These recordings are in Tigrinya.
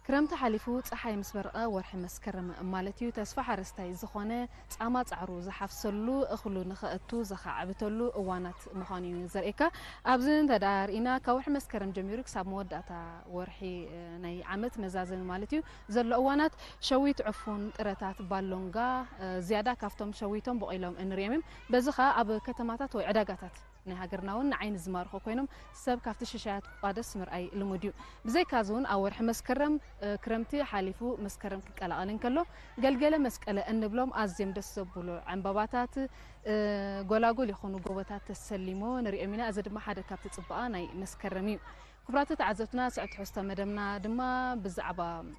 كرمت حليفو صحاي مسبرقه ورح مسكرم مالتيو تسفى حرستاي زخونه صاما صعرو زحفسلو اخلو نخاتو زخعبتلو اوانات مخانيو زريكا ابزن تدار انا كورح مسكرم جميرك ساب موداتا ورحي ناي عمت مزازن مالتيو زلو اوانات شويت عفون طرتات بالونغا زياده كافتم شويتهم بقيلهم انريمم بزخا اب كتماتات وي عداغاتات نهاجرنا ون عين زمارخو كوينم سب كافت شاشات قادس مرأي لموديو بزي كازون او ورح مسكرم كرمتي حالفو مسكرم كقلقلن كلو قلقله مسكله انبلوم ازيم دس زبلو عنباباتات غولاغول يخونو غوباتات تسليمو نريمينا از دما حدا كابت صبقا ناي مسكرمي كبرات تعزفتنا سعت حستا مدمنا دما بزعبا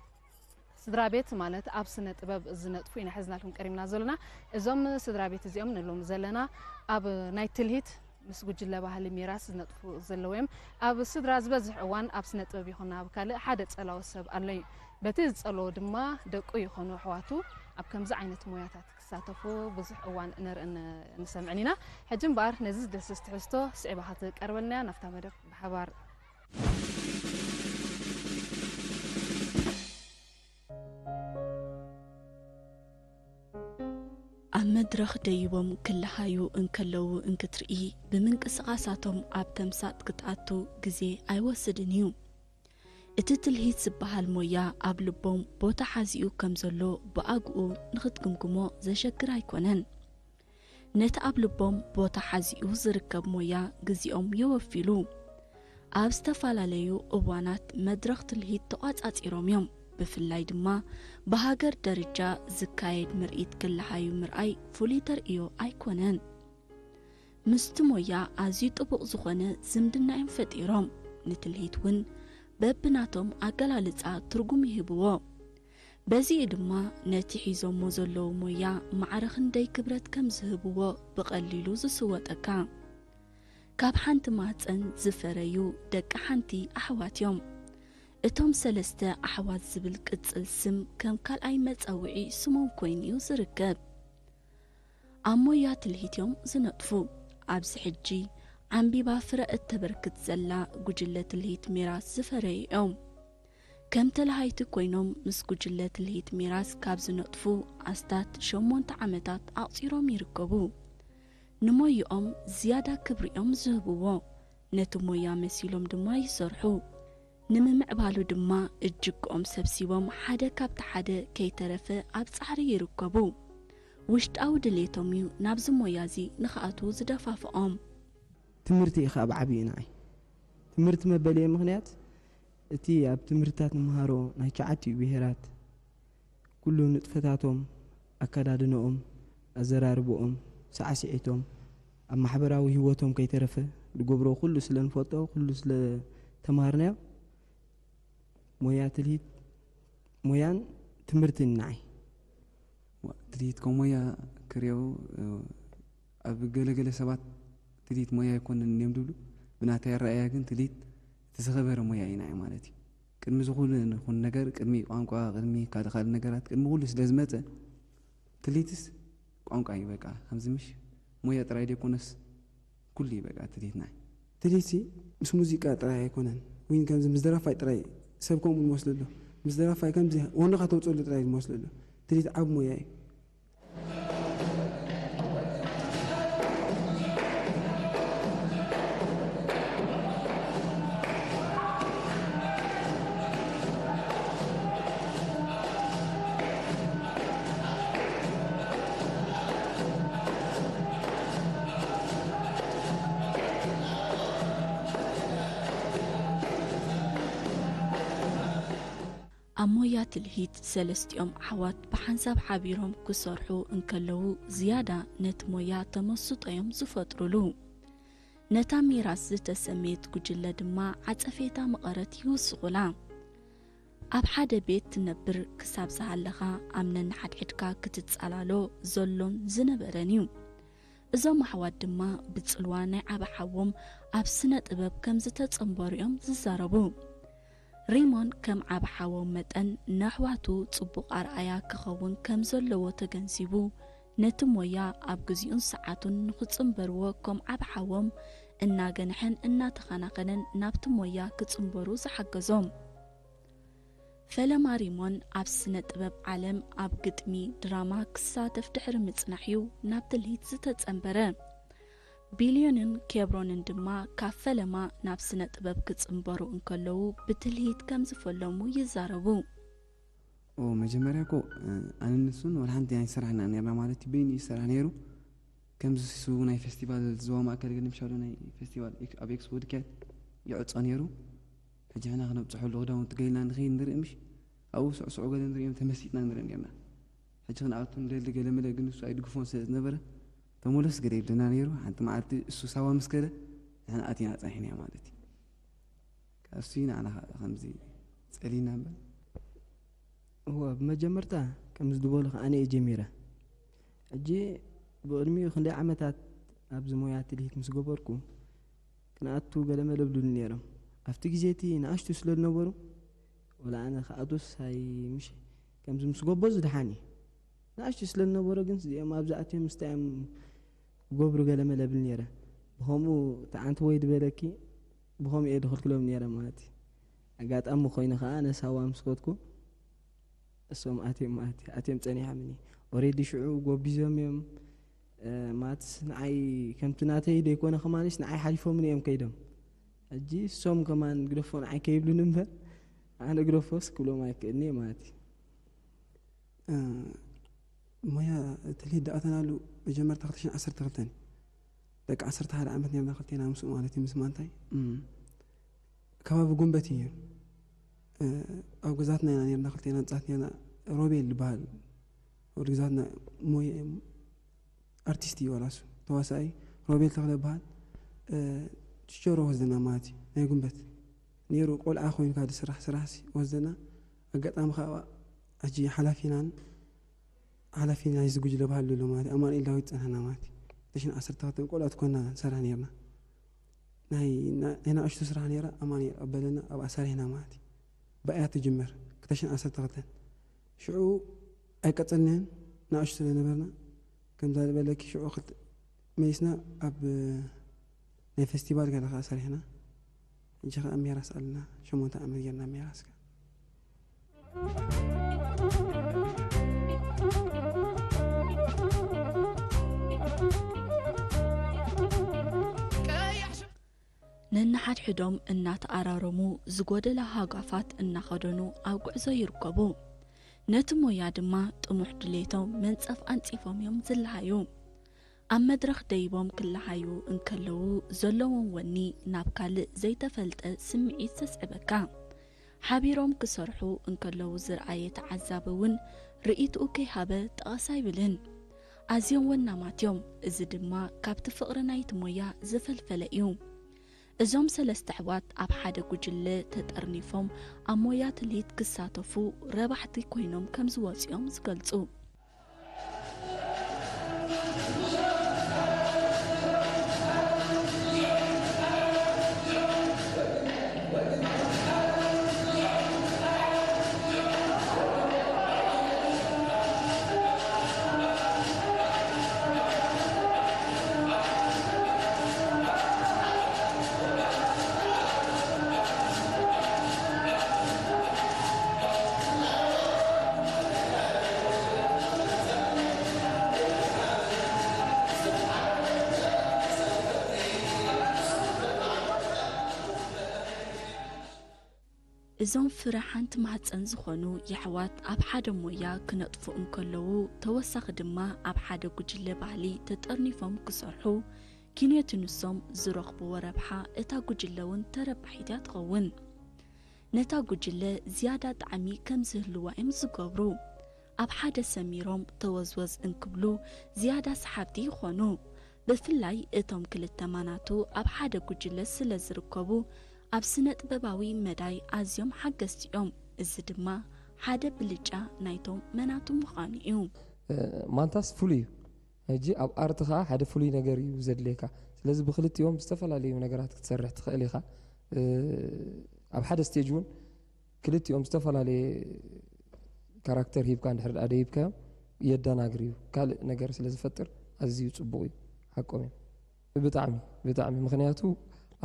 سدرابيت مالت ابسنه طبب زنطفو ينا حزنا لكم قريمنا زلنا ازوم سدرابيت زيوم نلوم زلنا اب نايتلهيت مسجل لباهل ميراث نطفو زلويم اب سدرا زبزح اوان اب سنه طبب يخونا اب كاله حدا صلاو سب الله بتي صلو دما دقو يخونو حواتو اب كمز عينت موياتات كساتفو بزح اوان نرن نسمعنينا حجم بار نزز دسست حستو صعبات قربلنا نفتا مدب بحبار مدرخ ديوم كل حيو انكلو انكترئي بمنقسقاساتهم اب تمسات قطعتو غزي ايوسدنيو اتتلهيت سبحال مويا اب لبوم بوتا حازيو كمزلو باقو نختكمكمو زشكر ايكونن نت اب لبوم بوتا حازيو زركب مويا غزيوم يوفيلو اب استفالاليو اوانات مدرخ تلهيت تقاصاصيروم يوم بفلاي دما بهاجر درجة زكايد مرئيت كل حيو مرأي فوليتر إيو أيكونن مستمويا أزي طبق زخونة زمدنا ينفتيرهم نتلهيتون ببناتهم أقلالتها ترقم يهبوا بزي دما نتحيزو موزلو مويا معرخن داي كبرت كم زهبوا بقليلو زسواتكا كاب حانت ماتن زفريو دك حانتي أحواتيوم اتوم سلسته احوات زبل قصل سم كم كال اي مصوعي سمون كوينيو زركب امويات الهيتيوم زنطفو ابز حجي عنبيبا فرقت تبركت زلا جوجله الهيت ميراث زفريهم كم تلهايت كوينوم مس جوجله الهيت ميراث كاب زنطفو استات شمونت عمتات اقصيروم يركبو نمويوم زياده كبريوم زهبو نتمويا مسيلوم دما يسرحو نممعبالو دما اجقوم سبسيوم حدا كابت حدا كي ترفه اب صحري يركبو وشت او دليتوميو نابز مويازي نخاتو زدفافقوم تمرتي اخا بعبيناي تمرت مبلي مغنيات اتي اب تمرتات نمهارو ناي چعاتي بهرات كلو نطفتاتهم اكدادنوم ازراربوم سعسيتهم اما حبراوي هيوتهم كي ترفه لغبرو كل سلن فوتو كل سل تمارنا مويات الهيت مويان تمرتن ناي تريد كوميا كريو اب غلغله سبات تريد مويا يكون نيمدلو بناتا الرأي كن تريد تسخبر مويا يناي مالتي كدم زغول نكون نجر كدمي قانقا كدمي كادخال نجرات كدم غول سلازمته تريدس قانقا يبقى همزمش مويا ترايد يكونس كل يبقى تريد ناي تريسي مش موسيقى تراي يكونن وين كان مزدرا فاي تراي سبكم الموصلو مزدرا فاي كم زي ونقا توصل تراي الموصلو تريد عب موياي امويات الهيت سلستيوم حوات بحنساب حبيرهم كسرحو انكلو زيادة نت مويا تمسطيوم زفطرلو نتا ميراث زتسميت كجله دما عصفيتا مقرت يوسغلا اب حدا بيت تنبر كساب زعلخا امنن حدحدكا كتتصالالو زلون زنبرنيو ازوم حوات دما بتصلواني عبا حوم اب سنه طبب كم زتتصنبريوم ززاربو ريمون كم عب حوم متن نحواتو صبق ارعيا كخون كم زلو تجنسيبو نتمويا اب غزيون ساعاتون نخصمبرو كم عب حوم انا جنحن انا تخناقنن نابتمويا كصمبرو زحجزوم ፈለማ ሪሞን ኣብ ስነ ጥበብ ዓለም ኣብ ግጥሚ ድራማ ክሳተፍ ድሕሪ ምጽናሕዩ ናብ ትልሂት ዝተጸንበረ ቢልዮንን ኬብሮንን ድማ ካብ ፈለማ ናብ ስነ ጥበብ ክጽንበሩ እንከለዉ ብትልሂት ከም ዝፈለሙ ይዛረቡ መጀመርያ ኮ ኣነንሱን ወልሓንቲ ናይ ስራሕና ነርና ማለት በይኒ ይሰራሕ ነይሩ ከምዝሱ ናይ ፌስቲቫል ዞባ ማእከል ግን ምሻሉ ናይ ፌስቲቫል ኣብ ኤክስፖ ድካት ይዕጾ ነይሩ ሕጂ ሕና ክነብፅሐሉ ክዳውንቲ ገይልና ንኸይድ ንርኢ ምሽ ኣብኡ ስዕስዑ ገለ ንሪኦም ተመሲጥና ንርኢ ነርና ሕጂ ክንኣቱ ንደሊ ገለ መለ ግን እሱ ኣይድግፎን ስለ ዝነበረ ተመለስ ገለ ይብለና ነይሩ ሓንቲ መዓልቲ እሱ ሳዋ ምስ ከደ ንሕና ኣቲና ጻሒና እያ ማለት እዩ ካብሱ ንዓና ከምዚ ጸሊና እምበር هو بمجمرتا كم زدبول أنا إجميرة أجي بقدمي خلي عمتات أبز مويات اللي هي مسجوبركم كنا أتو قلما لبدون نيرم أفتكر جيتي نعشت سلر نورو ولا أنا خأدوس هاي مش كم مسجوبز دحاني نعشت سلر نورو جنس دي ما أبزعتهم مستعم جوبرو قلما لبدون نيرة بهمو تعنت ويد بالكي بهم يدخل كلهم نيرة ماتي أقعد أمو خوينا خا أنا سوا مسكوتكم السوم أتيم تاني حمني أريد شعو وبيزم يوم مات نعي كم تناتي ديكون خمانش نعي حلفو من يوم كيدم أجي السوم كمان جرفون نعي كيب لنمبر أنا جرفوس كله ما يكني ماتي مويا تلهيد أتنا له بجمر تختشين عصر تغلتني لك عصر تهار عمتني أنا خلتينا مسؤول مالتي مسمانتاي كباب قنبتي أو جزاتنا يعني نخلتينا نصاتنا أنا روبيل بال ورجزاتنا موي أرتيستي وراسه تواسعي روبيل تغلب بال تشجرو وزنا ماتي نيقوم بت نيرو قول أخوين كاد سرحسي وزنا أقط أم خوا أجي حلافينا يزوج لبال لولو ماتي أمان إلا ويتسنها ماتي ليش أسرت تغطي قول أتكوننا سرانيرنا ناي هنا أشتو سرانيرا أماني أبدنا أو أسر هنا ماتي بقى تجمر كتشن أسر تغطين شعو أي قتلنين ناقشت لنبرنا كم زاد بالك شعو خلت ميسنا أب ني فيستيفال كذا خاسر هنا إن شاء الله ميراث ألنا شو مونتا أمريكنا ميراث ነናሓድ ሕዶም እናተኣራረሙ ዝጎደለ ሃጋፋት እናኸደኑ ኣብ ጉዕዞ ይርከቡ ነቲ ሞያ ድማ ጥሙሕ ድሌቶም መንጸፍ ኣንጺፎም እዮም ዝለሃዩ ኣብ መድረኽ ደይቦም ክለሃዩ እንከለዉ ዘለዎም ወኒ ናብ ካልእ ዘይተፈልጠ ስምዒት ዘስዕበካ ሓቢሮም ክሰርሑ እንከለዉ ዝረኣየ ተዓዛቢ እውን ርኢትኡ ከይሃበ ጠቐሳ ይብልን ኣዝዮም ወናማት እዮም እዚ ድማ ካብቲ ፍቕሪ ናይቲ ሞያ ዝፈልፈለ እዩ እዞም ሰለስተ ኣሕዋት ኣብ ሓደ ጉጅለ ተጠርኒፎም ኣብ ሞያ ትልሂት ክሳተፉ ረባሕቲ ኮይኖም ከም ዝወፅኦም ዝገልጹ እዞም ፍረ ሓንቲ ማህፀን ዝኾኑ የሕዋት ኣብ ሓደ ሞያ ክነጥፉ እንከለዉ ተወሳኺ ድማ ኣብ ሓደ ጉጅለ ባህሊ ተጠርኒፎም ክሰርሑ ኪነት ንሶም ዝረኽብዎ ረብሓ እታ ጉጅለ እውን ተረባሒት እያ ትኸውን ነታ ጉጅለ ዝያዳ ጣዕሚ ከም ዝህልዋ እዮም ዝገብሩ ኣብ ሓደ ሰሚሮም ተወዝወዝ እንክብሉ ዝያዳ ሰሓብቲ ይኾኑ ብፍላይ እቶም ክልተ ማናቱ ኣብ ሓደ ጉጅለ ስለ ዝርከቡ ኣብ ስነ ጥበባዊ መዳይ ኣዝዮም ሓገዝቲ እዮም እዚ ድማ ሓደ ብልጫ ናይቶም መናቱ ምዃኑ እዩ ማንታስ ፍሉይ ሕጂ ኣብ ኣርትኻ ሓደ ፍሉይ ነገር እዩ ዘድልየካ ስለዚ ብክልቲኦም ዝተፈላለዩ ነገራት ክትሰርሕ ትኽእል ኢኻ ኣብ ሓደ ስቴጅ እውን ክልቲኦም ዝተፈላለየ ካራክተር ሂብካ እንድሕር ዳ ደይብካዮም የደናግር እዩ ካልእ ነገር ስለ ዝፈጥር ኣዝዩ ፅቡቕ እዩ ሓቆም ብጣዕሚ ምክንያቱ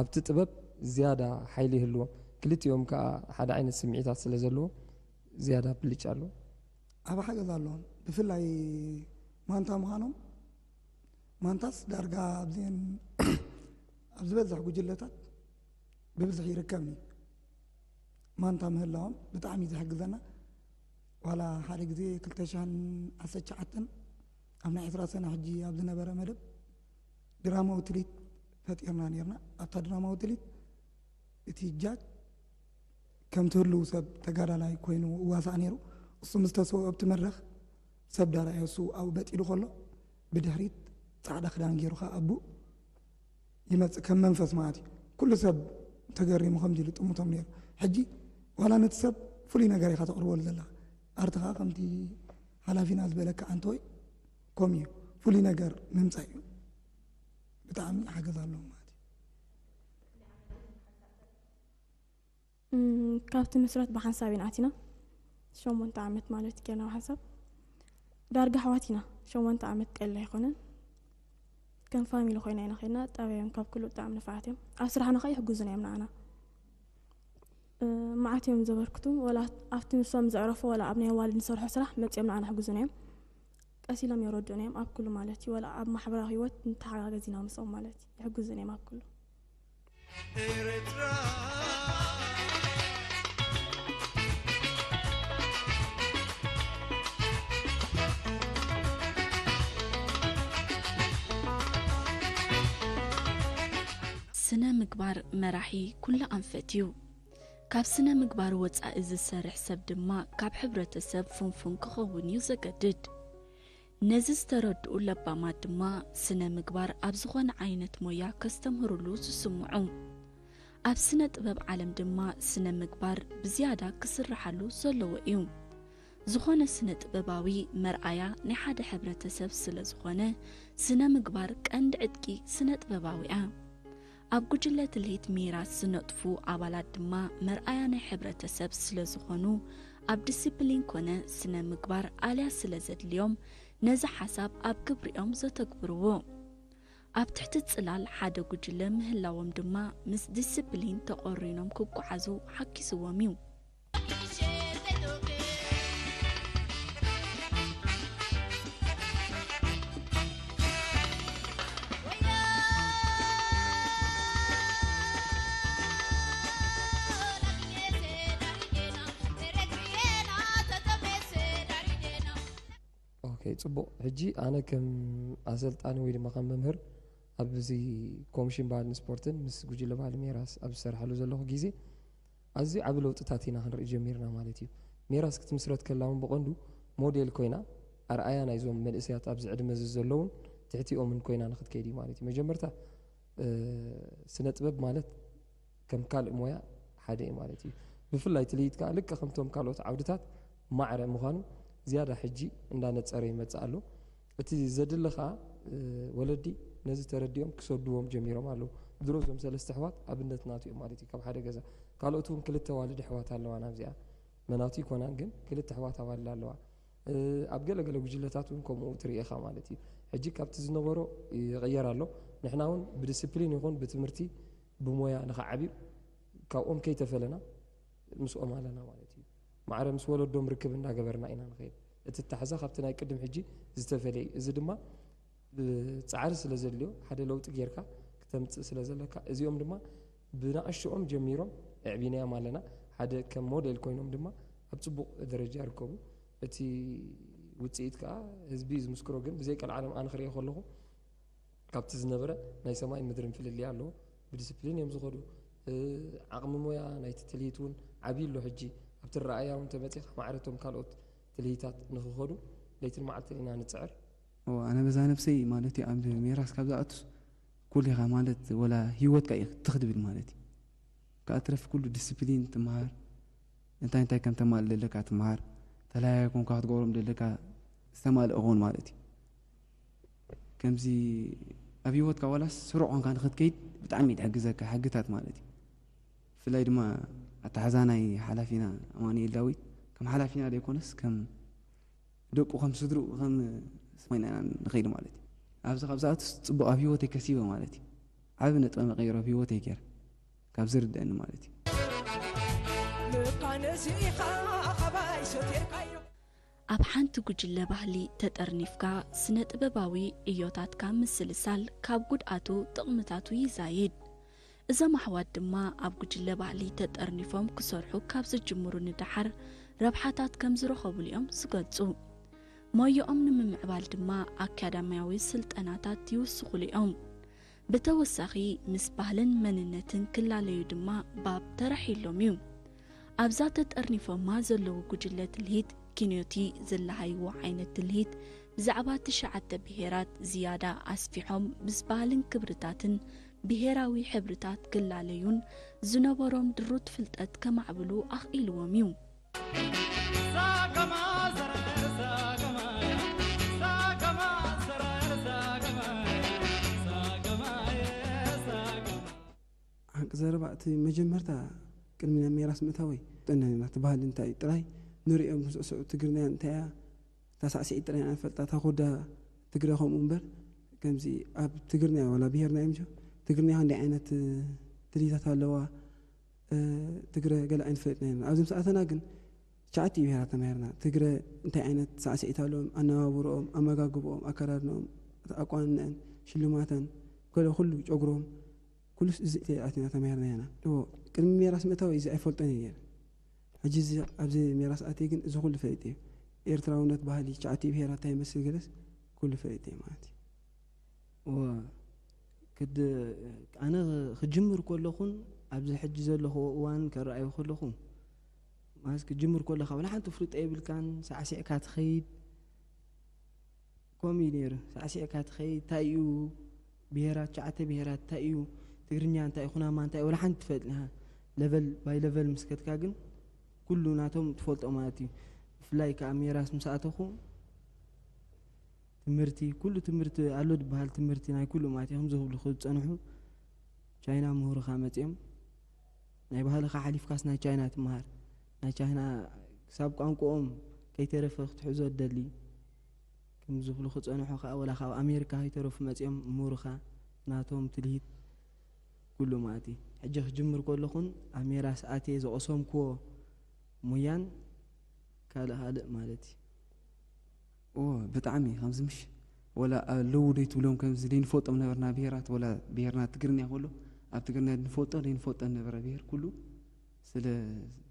ኣብቲ ጥበብ زيادة حيلي هلو كلتيوم كا حدا عين السمعيات سلازلو ዝያዳ ብልጭ ኣሎ ኣብ ሓገዝ ኣለዎም ብፍላይ ማንታ ምዃኖም ማንታስ ዳርጋ ኣብዘን ኣብ ዝበዝሕ ጉጅለታት ብብዝሕ ይርከብኒ ማንታ ምህላዎም ብጣዕሚ ዝሕግዘና ዋላ ሓደ ግዜ 2019 ኣብ ናይ 20 ሰነ ሕጂ ኣብ ዝነበረ መደብ ድራማዊ ትርኢት ፈጢርና ነርና ኣብታ ድራማዊ ትርኢት እቲ ጃጅ ከም ትህልው ሰብ ተጋዳላይ ኮይኑ እዋሳእ ነይሩ እሱ ምስ ተሰብኡ ኣብቲ መድረኽ ሰብ ዳርኣዮ እሱ ኣብኡ በጢሉ ከሎ ብድሕሪት ፃዕዳ ክዳን ገይሩ ከዓ ኣቡ ይመፅእ ከም መንፈስ ማለት እዩ ኩሉ ሰብ ተገሪሙ ከምዚ ኢሉ ጥሙቶም ነይሩ ሕጂ ዋላ ነቲ ሰብ ፍሉይ ነገር ኢኻ ተቕርበሉ ዘለኻ ኣርትኻ ከምቲ ሓላፊና ዝበለካ ኣንተ ወይ ከምኡ እዩ ፍሉይ ነገር ምምፃእ እዩ ብጣዕሚ ሓገዝ ኣለዎ ማለት እዩ ካብቲ መስረት ብሓንሳብ ኢና ኣቲና 8 ዓመት ማለት ገና ሓሳብ ዳርጋ ኣሕዋትና 8 ዓመት ቀላ ኣይኮነን ከም ፋሚሊ ኮይና ኢና ኸይና ጣብያን ካብ ኩሉ ብጣዕሚ ነፋዓት እዮም ኣብ ስራሕና ኸ ይሕግዙና እዮም ንዓና መዓት እዮም ዘበርክቱ ወላ ኣብቲ ንሶም ዘዕረፉ ወላ ኣብ ናይ ዋልድ ንሰርሖ ስራሕ መፅኦም ንዓና ሕግዙና እዮም ቀስ ኢሎም የረድኡና እዮም ኣብ ኩሉ ማለት እዩ ወላ ኣብ ማሕበራዊ ህይወት እንተሓጋገዝ ኢና ምስኦም ማለት እዩ ይሕግዙና እዮም ኣብ ኩሉ ስነ ምግባር መራሒ ኩሉ አንፈትዩ ካብ ስነ ምግባር ወፃኢ ዝሰርሕ ሰብ ድማ ካብ ሕብረተሰብ ፍንፍን ክኸውን እዩ ዘገድድ ነዚ ዝተረድኡ ለባማት ድማ ስነ ምግባር ኣብ ዝኾነ ዓይነት ሞያ ከስተምህሩሉ ዝስምዑ ኣብ ስነ ጥበብ ዓለም ድማ ስነ ምግባር ብዝያዳ ክስራሓሉ ዘለዎ እዩ ዝኾነ ስነ ጥበባዊ መርኣያ ናይ ሓደ ሕብረተሰብ ስለ ዝኾነ ስነ ምግባር ቀንዲ ዕጥቂ ስነ ጥበባዊያ ኣብ ጉጅለ ትልሂት ሚራስ ዝነጥፉ ኣባላት ድማ መርኣያ ናይ ሕብረተሰብ ስለ ዝኾኑ ኣብ ዲሲፕሊን ኮነ ስነ ምግባር ኣልያ ስለ ዘድልዮም ነዚ ሓሳብ ኣብ ግብሪኦም ዘተግብርዎ ኣብ ትሕቲ ጽላል ሓደ ጉጅለ ምህላዎም ድማ ምስ ዲሲፕሊን ተቆሪኖም ክጓዓዙ ሓኪስዎም እዩ ጽቡቅ ሕጂ ኣነ ከም ኣሰልጣኒ ወይ ድማ ከም መምህር ኣብዚ ኮሚሽን ባህልን ስፖርትን ምስ ጉጅለ ባህሊ ሜራስ ኣብ ዝሰርሓሉ ዘለኹ ግዜ ኣዝዩ ዓብ ለውጥታት ኢና ክንርኢ ጀሚርና ማለት እዩ ሜራስ ክትምስረት ከላውን ብቐንዱ ሞዴል ኮይና ኣርኣያ ናይዞም መንእሰያት ኣብዚ ዕድመ ዘለውን ትሕቲኦምን ኮይና ንክትከይድ እዩ ማለት እዩ መጀመርታ ስነ ጥበብ ማለት ከም ካልእ ሞያ ሓደ እዩ ማለት እዩ ብፍላይ ትልሂት ከዓ ልክ ከምቶም ካልኦት ዓውድታት ማዕረ ምዃኑ ዝያዳ ሕጂ እንዳነፀረ ይመፅእ ኣሎ እቲ ዘድልኻ ወለዲ ነዚ ተረዲኦም ክሰድዎም ጀሚሮም ኣለዉ ድሮ ዞም ሰለስተ ኣሕዋት ኣብነት ናቱ እዮም ማለት እዩ ካብ ሓደ ገዛ ካልኦት እውን ክልተ ዋልድ ኣሕዋት ኣለዋ ናብዚኣ መናቱ ይኮናን ግን ክልተ ኣሕዋት ኣዋልድ ኣለዋ ኣብ ገለገለ ጉጅለታት እውን ከምኡ ትርኢኻ ማለት እዩ ሕጂ ካብቲ ዝነበሮ ይቕየር ኣሎ ንሕና እውን ብዲስፕሊን ይኹን ብትምህርቲ ብሞያ ንኸዓቢብ ካብኦም ከይተፈለና ምስኦም ኣለና ማለት እዩ ማዕረ ምስ ወለዶም ርክብ እንዳገበርና ኢና ንኸይድ እቲ ተሓዛ ካብቲ ናይ ቅድም ሕጂ ዝተፈለየ እዚ ድማ ፃዕሪ ስለ ዘድልዮ ሓደ ለውጢ ጌርካ ክተምፅእ ስለ ዘለካ እዚኦም ድማ ብናእሽኦም ጀሚሮም ኣዕቢናዮም ኣለና ሓደ ከም ሞዴል ኮይኖም ድማ ኣብ ፅቡቕ ደረጃ ይርከቡ እቲ ውፅኢት ከዓ ህዝቢ ዝምስክሮ ግን ብዘይ ቀል ዓለም ኣነ ክሪኦ ከለኹ ካብቲ ዝነበረ ናይ ሰማይ ምድርን ፍልልያ ኣለዎ ብዲስፕሊን እዮም ዝኸዱ ዓቕሚ ሞያ ናይቲ ትልሂት እውን ዓብይ ኣሎ ሕጂ ኣብቲ ረኣያ እውን ተመፂኻ ማዕረቶም ካልኦት ትልሂታት ንክኸዱ ለይትን መዓልትን ኢና ንፅዕር ኣነ በዛ ነብሰይ ማለት እዩ ኣብ ሜራስ ካብ ዝኣቱስ ኩሉ ኢኻ ማለት ወላ ሂወትካ ኢኻ ትኽድብል ማለት እዩ ካብ ትረፊ ኩሉ ዲስፕሊን ትመሃር እንታይ ከም ተማልእ ዘለካ ትመሃር ተለያይኩም ካብ ክትገብሮም ዘለካ ዝተማልእ ኾን ማለት እዩ ከምዚ ኣብ ሂወትካ ዋላስ ስሩዕ ኮንካ ንኽትከይድ ብጣዕሚ ይሕግዘካ ሕግታት ማለት እዩ ብፍላይ ድማ ኣተሓዛናይ ሓላፊና ኣማኒኤል ዳዊት ከም ሓላፊና ዘይኮነስ ከም ደቁ ከም ስድሩ ከም ስማይና ንኸይድ ማለት እዩ ኣብዚ ካብ ዝኣቱስ ፅቡቕ ኣብ ሂወተይ ከሲበ ማለት እዩ ዓብ ነጥበ መቐይሮ ኣብ ሂወተይ ገይረ ካብ ዝርድአኒ ማለት እዩ ልካ ነሲኢኻ ኸባይሶ ኣብ ሓንቲ ጉጅለ ባህሊ ተጠርኒፍካ ስነ ጥበባዊ እዮታትካ ምስልሳል ካብ ጉድኣቱ ጥቕምታቱ ይዛይድ እዞም ኣሕዋት ድማ ኣብ ጉጅለ ባህሊ ተጠርኒፎም ክሰርሑ ካብ ዝጅምሩ ንድሓር ረብሓታት ከም ዝረኸቡሉ እዮም ዝገልጹ ሞዮኦም ንምምዕባል ድማ ኣካዳሚያዊ ስልጠናታት ይውስኹሉ እዮም ብተወሳኺ ምስ ባህልን መንነትን ክላለዩ ድማ ባብ ተራሒሎም እዩ ኣብዛ ተጠርኒፎማ ዘለዉ ጉጅለ ትልሂት ኪንዮቲ ዘለሃይዎ ዓይነት ትልሂት ብዛዕባ 9 ብሄራት ዝያዳ ኣስፊሖም ምስ ባህልን ክብርታትን ብሄራዊ ሕብርታት ክላለዩን ዝነበሮም ድሩት ፍልጠት ከማዕብሉ ኣኽኢልዎም እዩ ሓቂ ዘረባ እቲ መጀመርታ ቅድሚና ሜራስ ምእታወይ ጠናኒና እቲ ባህሊ እንታይ ጥራይ ንሪኦም ምስዕስዑ ትግርኛ እንታይ እያ ታሳዕሲዒት ጥራይ ኣንፈልጣ ታኾዳ ትግረ ከምኡ እምበር ከምዚ ኣብ ትግርኛ ዋላ ብሄርና እዮም ትግርኛ ክንደይ ዓይነት ትልሂታት ኣለዋ ትግረ ገለ ኣይንፈልጥና ኢና ኣብዚ ምስኣተና ግን 9 ብሄራት ተማሂርና ትግረ እንታይ ዓይነት ሳዕሲዒት ኣለዎም ኣነባብሮኦም ኣመጋግቦኦም ኣከዳድኖኦም ኣቋንነአን ሽልማተን ገለ ኩሉ ጨጉሮም ኩሉስ እዚ ኣቲና ተማሂርና ኢና ቅድሚ ሜራስ ምእታወይ እዚ ኣይፈልጦን እየ ሕጂ ኣብዚ ሜራስ ኣትየ ግን እዚ ኩሉ ፈሊጥ እዩ ኤርትራውነት ባህሊ 9 ብሄራት እንታይ ይመስል ገለስ ኩሉ ፈሊጥ እዩ ማለት እዩ ኣነ ክጅምር ከለኹን ኣብዚ ሕጂ ዘለኹ እዋን ከረኣዩ ከለኹ ማለት ክጅምር ከለኻ ወላ ሓንቲ ፍሉጥ የብልካን ሳዕሲዕካ ትኸይድ ከምኡ እዩ ነይሩ ሳዕሲዕካ ትኸይድ እንታይ እዩ ብሄራት 9 ብሄራት እንታይ እዩ ትግርኛ እንታይ እዩ ኩናማ እንታይ ወላ ሓንቲ ትፈልጥኒኻ ለቨል ባይ ለቨል ምስከትካ ግን ኩሉ ናቶም ትፈልጦ ማለት እዩ ብፍላይ ከዓ ሜራስ ምስኣተኹ ትምህርቲ ኩሉ ትምህርቲ ኣሎ ዝበሃል ትምህርቲ ናይ ኩሉ ማለት እዮም ዝብሉ ክፀንሑ ቻይና ምሁርኻ መፅኦም ናይ ባህልኻ ሓሊፍካስ ናይ ቻይና ትመሃር ናይ ቻይና ክሳብ ቋንቋኦም ከይተረፈ ክትሕዞ ደሊ ከም ዝብሉ ክፀንሑ ከዓ ወላ ካብ ኣሜሪካ ከይተረፉ መፅኦም ምሁርኻ ናቶም ትልሂት ኩሉ ማለት እዩ ሕጂ ክጅምር ከለኹን ኣብ ሜራስ ኣትየ ዝቐሰምክዎ ሙያን ካልእ ማለት እዩ ብጣዕሚ ከምዚ ምሽ ወላ ኣለው ዶ ትብሎም ከምዚ ዘይንፈልጦም ነበርና ብሄራት ወላ ብሄርና ትግርኛ ከሎ ኣብ ትግርኛ ንፈልጦ ዘይንፈልጦ ነበረ ብሄር ኩሉ ስለ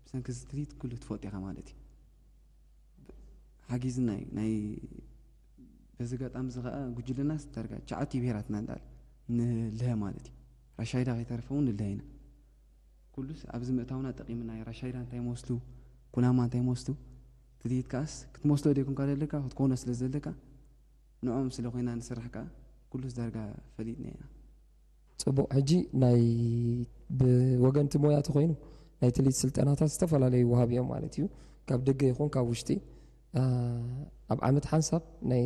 ብሰንኪ ትልሂት ኩሉ ትፈልጥ ኢኻ ማለት እዩ ሓጊዝና እዩ ናይ በዚ ገጣሚ እዚ ከዓ ጉጅለናስ ዳርጋ 9 ብሄራት እናንዳለ ንልሀ ማለት እዩ ራሻይዳ ከይተረፈ እውን ንልሀ ኢና ኩሉስ ኣብዚ ምእታውና ጠቂምና ራሻይዳ እንታይ መስሉ ኩናማ እንታይ መስሉ ትልሂት ከኣስ ክትመስሎ ደይኩንካ ዘለካ ክትኮነ ስለ ዘለካ ንዖም ስለ ኮይና ንስራሕ ከዓ ኩሉስ ዳርጋ ፈሊጥና ኢና ፅቡቅ ሕጂ ናይ ብወገንቲ ሞያ ተኮይኑ ናይ ትልሂት ስልጠናታት ዝተፈላለዩ ወሃብ እዮም ማለት እዩ ካብ ደገ ይኹን ካብ ውሽጢ ኣብ ዓመት ሓንሳብ ናይ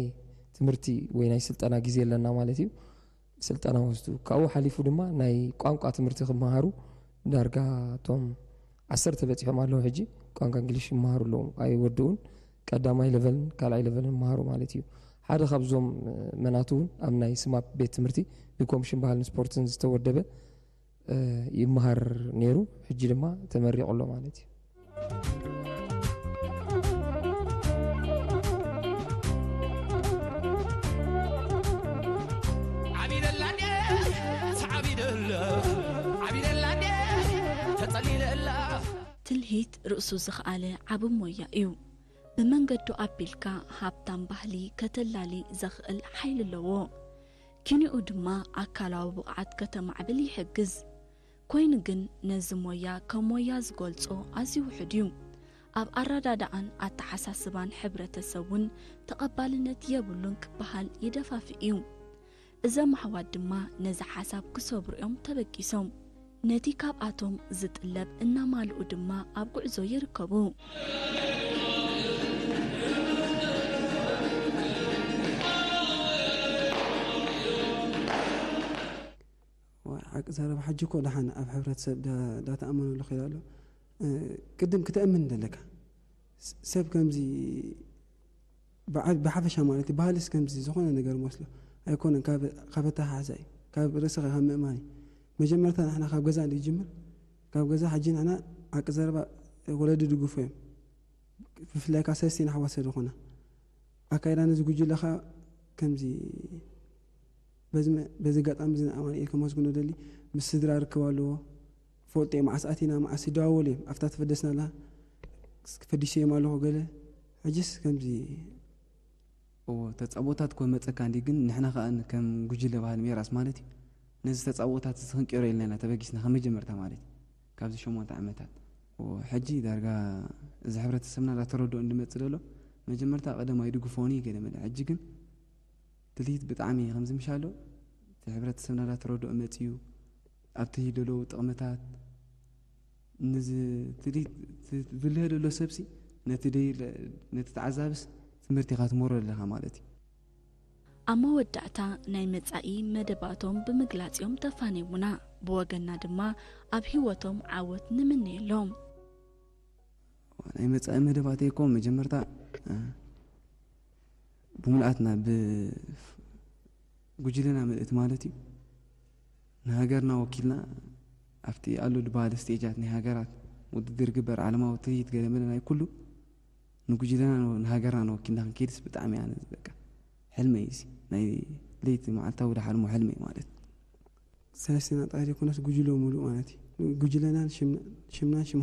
ትምህርቲ ወይ ናይ ስልጠና ግዜ ኣለና ማለት እዩ ስልጠና ወስዱ ካብኡ ሓሊፉ ድማ ናይ ቋንቋ ትምህርቲ ክመሃሩ ዳርጋ እቶም 10 በፂሖም ኣለዉ ሕጂ ቋንቋ እንግሊሽ ይመሃሩ ኣለዎም ኣይወድኡን ቀዳማይ ሌቨልን ካልኣይ ሌቨልን ይመሃሩ ማለት እዩ ሓደ ካብዞም መናቱ እውን ኣብ ናይ ስማፕ ቤት ትምህርቲ ብኮሚሽን ባህልን ስፖርትን ዝተወደበ ይመሃር ነይሩ ሕጂ ድማ ተመሪቑ ኣሎ ማለት እዩ ትልሂት ርእሱ ዝኽኣለ ዓብ ሞያ እዩ ብመንገዱ ኣቢልካ ሃብታም ባህሊ ከተላሊ ዘኽእል ሓይሊ ኣለዎ ኪንኡ ድማ ኣካላዊ ብቕዓት ከተማዕብል ይሕግዝ ኮይኑ ግን ነዚ ሞያ ከም ሞያ ዝገልጾ ኣዝዩ ውሕድ እዩ ኣብ ኣረዳድኣን ኣተሓሳስባን ሕብረተሰቡን ተቐባልነት የብሉን ክበሃል ይደፋፍእ እዩ እዞም ኣሕዋት ድማ ነዚ ሓሳብ ክሰብሩ እዮም ተበቂሶም ነቲ ካብኣቶም ዝጥለብ እናማልኡ ድማ ኣብ ጉዕዞ ይርከቡ ሓቂ ዘረባ ሕጂ እኮ ደሓን ኣብ ሕብረተሰብ ዳተኣመነሉ ኽእል ኣሎ ቅድም ክትእምን ዘለካ ሰብ ከምዚ ብሓፈሻ ማለት እዩ ባህልስ ከምዚ ዝኾነ ነገር መስሎ ኣይኮነን ካብ ኣተሓሓዛ እዩ ካብ ርእስኻ ካብ ምእማን እዩ መጀመርታ ንሕና ካብ ገዛ ይጅምር ካብ ገዛ ሕጂ ንሕና ሓቂ ዘረባ ወለዲ ድግፎ እዮም بفلاي كاسستين حواس الرخنا أكيد أنا زوجي لخا كم زي بزقت أمزن أمان إلك ما سكونوا دلي مسدرا ركوالو فوتي مع ساعتنا مع سداولي أفتات فدسنا لا فديشي ماله قاله أجلس كم زي وتتصوتات كون متسكان دي جن نحنا خان كم جوجي لبهال ميراس مالتي نزل تتصوتات تسخن كيري لنا تبقيسنا خم جمرتها مالتي كابز شو ما تعمتات وحجي درجة إذا حبرت السمنة لا تردو عند متسلله مجمرتها قدم ما يدقوا فوني كده من حجي جن تليت بتعمي خمس مشالو حبرت السمنة لا تردو أمتيو أبتهي دلو تقمتات نزل تليت بالهذا لو سبسي نتدي نتتعذبس تمرتي خات مور لها مالتي أما ودعتا ناي متعي مدباتهم بمقلاتيهم تفانيونا بوغنا دما أبهيوتهم عاوت نمني لهم ناي متعي مدباتيكم مجمرتا بملأتنا بجلنا ملئت مالتي نهاجرنا وكيلنا أفتي قالوا دبال استيجات نهاجرات وددير قبر على ما وتريد قلمنا كله نقول لنا نهاجرنا وكنا نكيرس بتعمي عن الزكاة حلمي يسي ناي ليت مع التولى حلمه حلمي مالت ثلاث طاري كنا سجوجلو ملو مالتي جوجلنا شمنا شم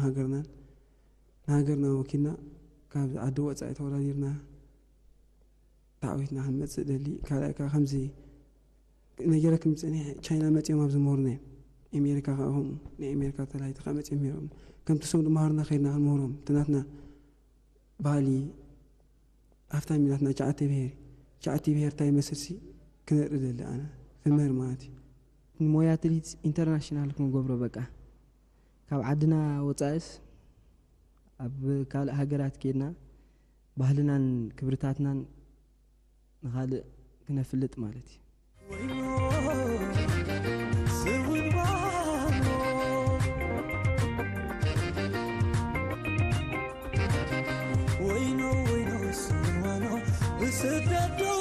هاجرنا وكنا كاب عدو وصاي تولاديرنا تعويتنا هم تسدلي كالاكا خمسي نجرك مصني تشاينا متي ما بزمورنا امريكا هم امريكا تلاي تخمت اميرهم كم تسوم مهارنا خيرنا المهرم تناتنا بالي أفتح ميلاتنا جاءتي بهير تاي مسرسي كنا ردل أنا في المرماتي مويا تريد انترناشنال كم قبره بقى كاب عدنا وطايس أب كال هاجرات كينا بهلنا كبرتاتنا نخالق كنا فلت مالتي وينو سوانو بسددو